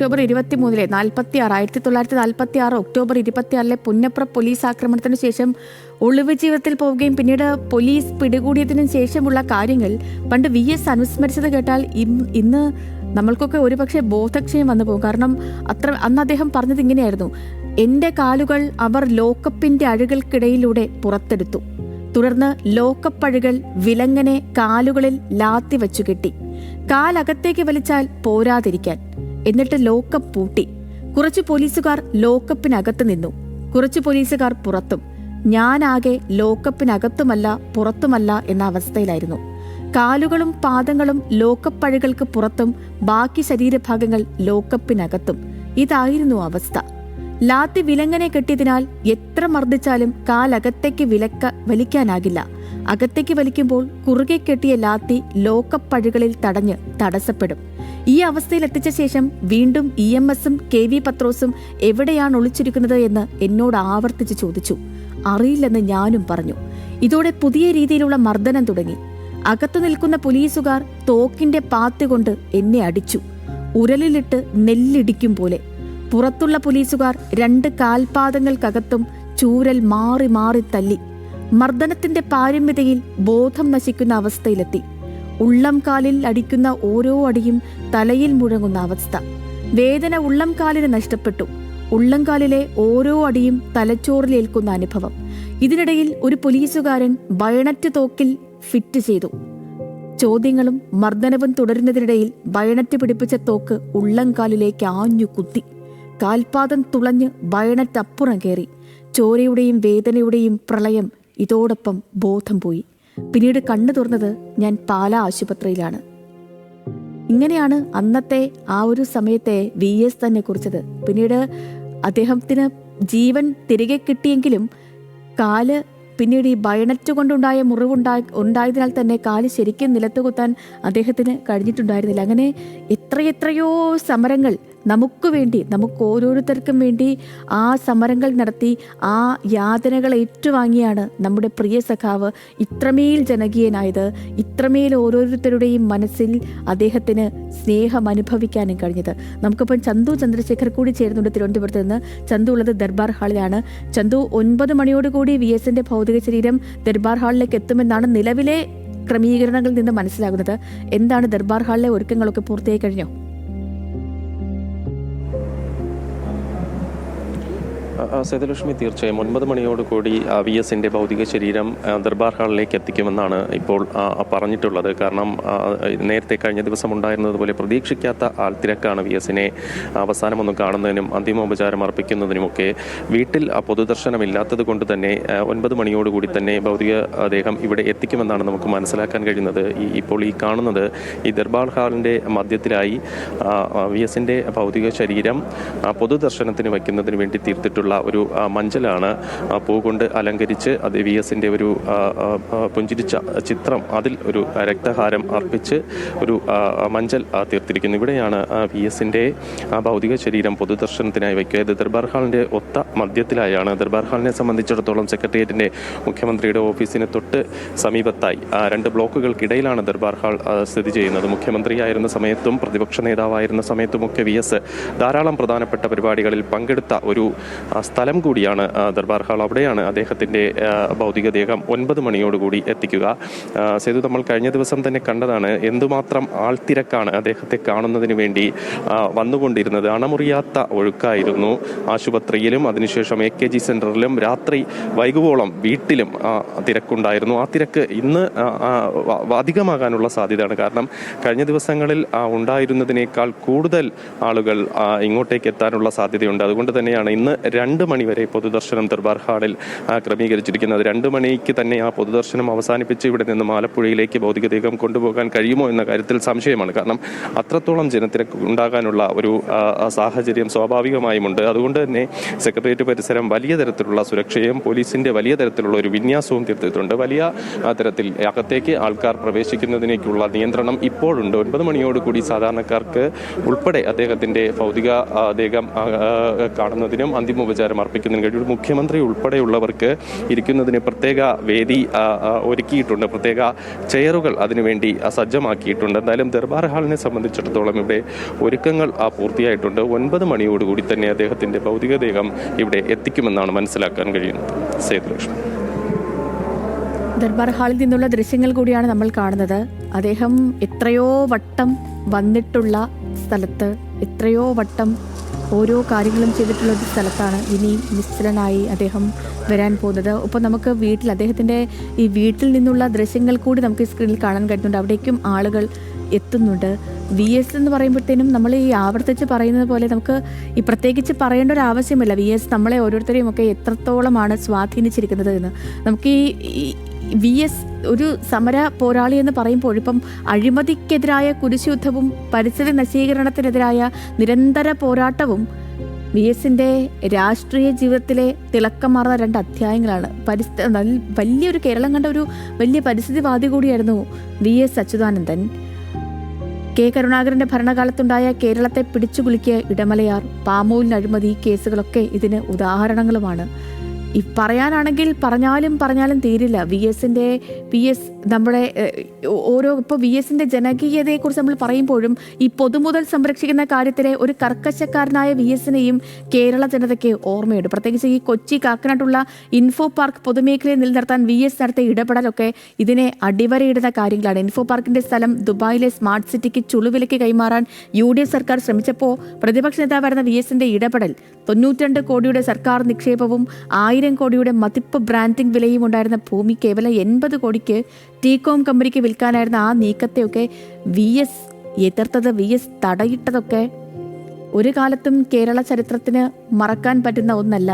October 23 1946 October 26 Punnapra police ആക്രമണത്തിന് ശേഷം ഒളിവ് ജീവിതത്തിൽ പോവുകയും പിന്നീട് പോലീസ് പിടികൂടിയതിനു ശേഷമുള്ള കാര്യങ്ങൾ പണ്ട് VS അനുസ്മരിച്ചത് കേട്ടാൽ ഇന്ന് നമ്മൾക്കൊക്കെ ഒരുപക്ഷെ ബോധക്ഷയം വന്നു പോകും. കാരണം അന്ന് അദ്ദേഹം പറഞ്ഞത് ഇങ്ങനെയായിരുന്നു: എന്റെ കാലുകൾ അവർ ലോക്കപ്പിന്റെ അഴുകൾക്കിടയിലൂടെ പുറത്തെടുത്തു. തുടർന്ന് ലോക്കപ്പഴുകൾ വിലങ്ങനെ കാലുകളിൽ ലാത്തി വച്ചു കെട്ടി. കാലകത്തേക്ക് വലിച്ചാൽ പോരാതിരിക്കാൻ. എന്നിട്ട് ലോക്കപ്പ് പൂട്ടി. കുറച്ചു പോലീസുകാർ ലോക്കപ്പിനകത്ത് നിന്നു, കുറച്ചു പോലീസുകാർ പുറത്തും. ഞാനാകെ ലോക്കപ്പിനകത്തുമല്ല പുറത്തുമല്ല എന്ന അവസ്ഥയിലായിരുന്നു. കാലുകളും പാദങ്ങളും ലോക്കപ്പഴുകൾക്ക് പുറത്തും ബാക്കി ശരീരഭാഗങ്ങൾ ലോക്കപ്പിനകത്തും. ഇതായിരുന്നു അവസ്ഥ. ലാത്തി വിലങ്ങനെ കെട്ടിയതിനാൽ എത്ര മർദ്ദിച്ചാലും കാലകത്തേക്ക് വലിക്കാനാകില്ല. അകത്തേക്ക് വലിക്കുമ്പോൾ കുറുകെ കെട്ടിയ ലാത്തി ലോക്കപ്പഴുകളിൽ തടഞ്ഞ് തടസ്സപ്പെടും. ഈ അവസ്ഥയിൽ എത്തിച്ച ശേഷം വീണ്ടും EMSഉം KV പത്രോസും എവിടെയാണ് ഒളിച്ചിരിക്കുന്നത് എന്ന് എന്നോട് ആവർത്തിച്ച് ചോദിച്ചു. അറിയില്ലെന്ന് ഞാനും പറഞ്ഞു. ഇതോടെ പുതിയ രീതിയിലുള്ള മർദ്ദനം തുടങ്ങി. അകത്തു നിൽക്കുന്ന പോലീസുകാർ തോക്കിന്റെ പാത്തി കൊണ്ട് എന്നെ അടിച്ചു, ഉരലിലിട്ട് നെല്ലിടിക്കും പോലെ. പുറത്തുള്ള പോലീസുകാർ 2 കാൽപാദങ്ങൾക്കകത്തും ചൂരൽ മാറി മാറി തല്ലി. മർദ്ദനത്തിന്റെ പാരമ്യതയിൽ ബോധം നശിക്കുന്ന അവസ്ഥയിലെത്തി. ഉള്ളം കാലിൽ അടിക്കുന്ന ഓരോ അടിയും തലയിൽ മുഴങ്ങുന്ന അവസ്ഥ. വേദന ഉള്ളം കാലിന് നഷ്ടപ്പെട്ടു. ഉള്ളംകാലിലെ ഓരോ അടിയും തലച്ചോറിലേൽക്കുന്ന അനുഭവം. ഇതിനിടയിൽ ഒരു പോലീസുകാരൻ ബയണറ്റ് തോക്കിൽ ഫിറ്റ് ചെയ്തു. ചോദ്യങ്ങളും മർദ്ദനവും തുടരുന്നതിനിടയിൽ ബയണറ്റ് പിടിപ്പിച്ച തോക്ക് ഉള്ളംകാലിലേക്ക് ആഞ്ഞു കുത്തി. കാൽപാദം തുളഞ്ഞ് ബയണറ്റ് അപ്പുറം കയറി. ചോരയുടെയും വേദനയുടെയും പ്രളയം. ഇതോടൊപ്പം ബോധം പോയി. പിന്നീട് കണ്ണു തുറന്നത് ഞാൻ പാലാ ആശുപത്രിയിലാണ്. ഇങ്ങനെയാണ് അന്നത്തെ ആ ഒരു സമയത്തെ VS തന്നെ കുറിച്ചത്. പിന്നീട് അദ്ദേഹത്തിന് ജീവൻ തിരികെ കിട്ടിയെങ്കിലും കാല് പിന്നീട് ഈ ബയണറ്റ് കൊണ്ടുണ്ടായ ഉണ്ടായതിനാൽ തന്നെ കാല് ശരിക്കും നിലത്തുകുത്താൻ അദ്ദേഹത്തിന് കഴിഞ്ഞിട്ടുണ്ടായിരുന്നില്ല. അങ്ങനെ എത്രയെത്രയോ സമരങ്ങൾ നമുക്ക് വേണ്ടി, നമുക്ക് ഓരോരുത്തർക്കും വേണ്ടി ആ സമരങ്ങൾ നടത്തി ആ യാതനകൾ ഏറ്റുവാങ്ങിയാണ് നമ്മുടെ പ്രിയ സഖാവ് ഇത്രമേൽ ജനകീയനായത്. ഇത്രമേൽ ഓരോരുത്തരുടെയും മനസ്സിൽ അദ്ദേഹത്തിന് സ്നേഹം അനുഭവിക്കാനും കഴിഞ്ഞത്. നമുക്കിപ്പം ചന്തു ചന്ദ്രശേഖർ കൂടി ചേരുന്നുണ്ട് തിരുവനന്തപുരത്ത് നിന്ന്. ചന്തു ഉള്ളത് ദർബാർ ഹാളിലാണ്. ചന്തു, 9 മണിയോടുകൂടി VSന്റെ ഭൗതിക ശരീരം ദർബാർ ഹാളിലേക്ക് എത്തുമെന്നാണ് നിലവിലെ ക്രമീകരണങ്ങളിൽ നിന്ന് മനസ്സിലാകുന്നത്. എന്താണ് ദർബാർ ഹാളിലെ ഒരുക്കങ്ങളൊക്കെ പൂർത്തിയായി കഴിഞ്ഞോ? സേതുലക്ഷ്മി, തീർച്ചയായും 9 മണിയോടുകൂടി VSന്റെ ഭൗതിക ശരീരം ദർബാർ ഹാളിലേക്ക് എത്തിക്കുമെന്നാണ് ഇപ്പോൾ പറഞ്ഞിട്ടുള്ളത്. കാരണം നേരത്തെ കഴിഞ്ഞ ദിവസം ഉണ്ടായിരുന്നതുപോലെ പ്രതീക്ഷിക്കാത്ത ആൾത്തിരക്കാണ് VSനെ അവസാനമൊന്നും കാണുന്നതിനും അന്തിമോപചാരം അർപ്പിക്കുന്നതിനുമൊക്കെ. വീട്ടിൽ പൊതുദർശനമില്ലാത്തത് കൊണ്ട് തന്നെ 9 മണിയോടുകൂടി തന്നെ ഭൗതിക ദേഹം ഇവിടെ എത്തിക്കുമെന്നാണ് നമുക്ക് മനസ്സിലാക്കാൻ കഴിയുന്നത്. ഇപ്പോൾ ഈ കാണുന്നത് ഈ ദർബാർ ഹാളിൻ്റെ മധ്യത്തിലായി VSന്റെ ഭൗതിക ശരീരം പൊതുദർശനത്തിന് വയ്ക്കുന്നതിന് വേണ്ടി തീർത്തിട്ടുള്ള ഒരു മഞ്ചലാണ്. പൂ കൊണ്ട് അലങ്കരിച്ച് അത് VSന്റെ ഒരു പുഞ്ചിരിച്ച ചിത്രം, അതിൽ ഒരു രക്തഹാരം അർപ്പിച്ച് ഒരു മഞ്ചൽ തീർത്തിരിക്കുന്നു. ഇവിടെയാണ് VSന്റെ ഭൗതിക ശരീരം പൊതുദർശനത്തിനായി വയ്ക്കുക. ദർബാർ ഹാളിന്റെ ഒത്ത മധ്യത്തിലായാണ്. ദർബാർ ഹാളിനെ സംബന്ധിച്ചിടത്തോളം സെക്രട്ടേറിയറ്റിന്റെ മുഖ്യമന്ത്രിയുടെ ഓഫീസിന് തൊട്ട് സമീപത്തായി 2 ബ്ലോക്കുകൾക്കിടയിലാണ് ദർബാർ ഹാൾ സ്ഥിതി ചെയ്യുന്നത്. മുഖ്യമന്ത്രിയായിരുന്ന സമയത്തും പ്രതിപക്ഷ നേതാവായിരുന്ന സമയത്തുമൊക്കെ VS ധാരാളം പ്രധാനപ്പെട്ട പരിപാടികളിൽ പങ്കെടുത്ത ഒരു സ്ഥലം കൂടിയാണ് ദർബാർ ഹാൾ. അവിടെയാണ് അദ്ദേഹത്തിൻ്റെ ഭൗതികദേഹം 9 മണിയോടുകൂടി എത്തിക്കുക. സേതു, നമ്മൾ കഴിഞ്ഞ ദിവസം തന്നെ കണ്ടതാണ് എന്തുമാത്രം ആൾത്തിരക്കാണ് അദ്ദേഹത്തെ കാണുന്നതിന് വേണ്ടി വന്നുകൊണ്ടിരുന്നത്. അണമുറിയാത്ത ഒഴുക്കായിരുന്നു. ആശുപത്രിയിലും അതിനുശേഷം AKG സെന്ററിലും രാത്രി വൈകുവോളം വീട്ടിലും തിരക്കുണ്ടായിരുന്നു. ആ തിരക്ക് ഇന്ന് അധികമാകാനുള്ള സാധ്യതയാണ്. കാരണം കഴിഞ്ഞ ദിവസങ്ങളിൽ ഉണ്ടായിരുന്നതിനേക്കാൾ കൂടുതൽ ആളുകൾ ഇങ്ങോട്ടേക്ക് എത്താനുള്ള സാധ്യതയുണ്ട്. അതുകൊണ്ട് തന്നെയാണ് ഇന്ന് 2 മണിവരെ പൊതുദർശനം ദർബാർ ഹാളിൽ ക്രമീകരിച്ചിരിക്കുന്നത്. 2 മണിക്ക് തന്നെ ആ പൊതുദർശനം അവസാനിപ്പിച്ച് ഇവിടെ നിന്ന് ആലപ്പുഴയിലേക്ക് ഭൗതികദേഹം കൊണ്ടുപോകാൻ കഴിയുമോ എന്ന കാര്യത്തിൽ സംശയമാണ്. കാരണം അത്രത്തോളം ജനത്തിരക്ക് ഉണ്ടാകാനുള്ള ഒരു സാഹചര്യം സ്വാഭാവികമായുമുണ്ട്. അതുകൊണ്ട് തന്നെ സെക്രട്ടേറിയറ്റ് പരിസരം വലിയ തരത്തിലുള്ള സുരക്ഷയും പോലീസിന്റെ വലിയ തരത്തിലുള്ള ഒരു വിന്യാസവും തീർത്തിട്ടുണ്ട്. വലിയ തരത്തിൽ അകത്തേക്ക് ആൾക്കാർ പ്രവേശിക്കുന്നതിനേക്കുള്ള നിയന്ത്രണം ഇപ്പോഴുണ്ട്. 9 മണിയോടുകൂടി സാധാരണക്കാർക്ക് ഉൾപ്പെടെ അദ്ദേഹത്തിന്റെ ഭൗതിക ദേഹം കാണുന്നതിനും അന്തിമോപചാരം അന്ത്യോപചാരം അർപ്പിക്കുന്നതിന് കഴിയും. മുഖ്യമന്ത്രി ഉൾപ്പെടെയുള്ളവർക്ക് ഇരിക്കുന്നതിന് പ്രത്യേക വേദി ഒരുക്കിയിട്ടുണ്ട്, പ്രത്യേക ചെയറുകൾ അതിനുവേണ്ടി സജ്ജമാക്കിയിട്ടുണ്ട്. എന്തായാലും ദർബാർ ഹാളിനെ സംബന്ധിച്ചിടത്തോളം ഇവിടെ ഒരുക്കങ്ങൾ പൂർത്തിയായിട്ടുണ്ട്. 9 മണിയോടുകൂടി തന്നെ അദ്ദേഹത്തിൻ്റെ ഭൗതികദേഹം ഇവിടെ എത്തിക്കുമെന്നാണ് മനസ്സിലാക്കാൻ കഴിയുന്നത്. സേതുലക്ഷ്മി. ദർബാർ ഹാളിൽ നിന്നുള്ള ദൃശ്യങ്ങൾ കൂടിയാണ് നമ്മൾ കാണുന്നത്. അദ്ദേഹം എത്രയോ വട്ടം വന്നിട്ടുള്ള സ്ഥലത്ത്, എത്രയോ വട്ടം ഓരോ കാര്യങ്ങളും ചെയ്തിട്ടുള്ള ഒരു സ്ഥലത്താണ് ഇനി നിശ്ചലനായി അദ്ദേഹം വരാൻ പോകുന്നത്. ഒപ്പം നമുക്ക് അദ്ദേഹത്തിൻ്റെ ഈ വീട്ടിൽ നിന്നുള്ള ദൃശ്യങ്ങൾ കൂടി നമുക്ക് ഈ സ്ക്രീനിൽ കാണാൻ കഴിയുന്നുണ്ട്. അവിടേക്കും ആളുകൾ എത്തുന്നുണ്ട്. VS എന്ന് പറയുമ്പോഴത്തേനും നമ്മൾ ഈ ആവർത്തിച്ച് പറയുന്നത് പോലെ നമുക്ക് ഈ പ്രത്യേകിച്ച് പറയേണ്ട ഒരു ആവശ്യമില്ല. VS നമ്മളെ ഓരോരുത്തരെയും ഒക്കെ എത്രത്തോളമാണ് സ്വാധീനിച്ചിരിക്കുന്നത് എന്ന്. നമുക്ക് ഈ VS ഒരു സമര പോരാളി എന്ന് പറയുമ്പോൾ ഇപ്പം അഴിമതിക്കെതിരായ കുരിശുയുദ്ധവും പരിസ്ഥിതി നശീകരണത്തിനെതിരായ നിരന്തര പോരാട്ടവും VSന്റെ രാഷ്ട്രീയ ജീവിതത്തിലെ തിളക്കമാർന്ന 2 അധ്യായങ്ങളാണ്. വലിയൊരു കേരളം കണ്ട ഒരു വലിയ പരിസ്ഥിതിവാദി കൂടിയായിരുന്നു VS അച്യുതാനന്ദൻ. K. കരുണാകരന്റെ ഭരണകാലത്തുണ്ടായ കേരളത്തെ പിടിച്ചുകുലുക്കിയ ഇടമലയാർ, പാമോയിൽ അഴിമതി കേസുകളൊക്കെ ഇതിന് ഉദാഹരണങ്ങളുമാണ്. ഈ പറയാനാണെങ്കിൽ പറഞ്ഞാലും തീരില്ല. VS നമ്മുടെ ഇപ്പോൾ VSന്റെ ജനകീയതയെക്കുറിച്ച് നമ്മൾ പറയുമ്പോഴും ഈ പൊതുമുതൽ സംരക്ഷിക്കുന്ന കാര്യത്തിലെ ഒരു കർക്കശക്കാരനായ VSനെയും കേരള ജനതയ്ക്ക് ഓർമ്മയുണ്ട്. പ്രത്യേകിച്ച് ഈ കൊച്ചി കാക്കനാട്ടുള്ള ഇൻഫോ പാർക്ക് പൊതുമേഖലയെ നിലനിർത്താൻ VS നടത്തിയ ഇടപെടലൊക്കെ ഇതിനെ അടിവരയിടുന്ന കാര്യങ്ങളാണ്. ഇൻഫോ പാർക്കിന്റെ സ്ഥലം ദുബായിലെ സ്മാർട്ട് സിറ്റിക്ക് ചുളുവിലയ്ക്ക് കൈമാറാൻ UDF സർക്കാർ ശ്രമിച്ചപ്പോൾ പ്രതിപക്ഷ നേതാവായിരുന്ന VSന്റെ ഇടപെടൽ 92 കോടിയുടെ സർക്കാർ നിക്ഷേപവും 1000 കോടിയുടെ മതിപ്പ് ബ്രാൻഡിംഗ് വിലയും ഉണ്ടായിരുന്ന ഭൂമി കേവലം 80 കോടിക്ക് ടീകോം കമ്പനിക്ക് വിൽക്കാനായിരുന്ന ആ നീക്കത്തെയൊക്കെ VS എതിർത്തത്, VS തടയിട്ടതൊക്കെ ഒരു കാലത്തും കേരള ചരിത്രത്തിന് മറക്കാൻ പറ്റുന്ന ഒന്നല്ല.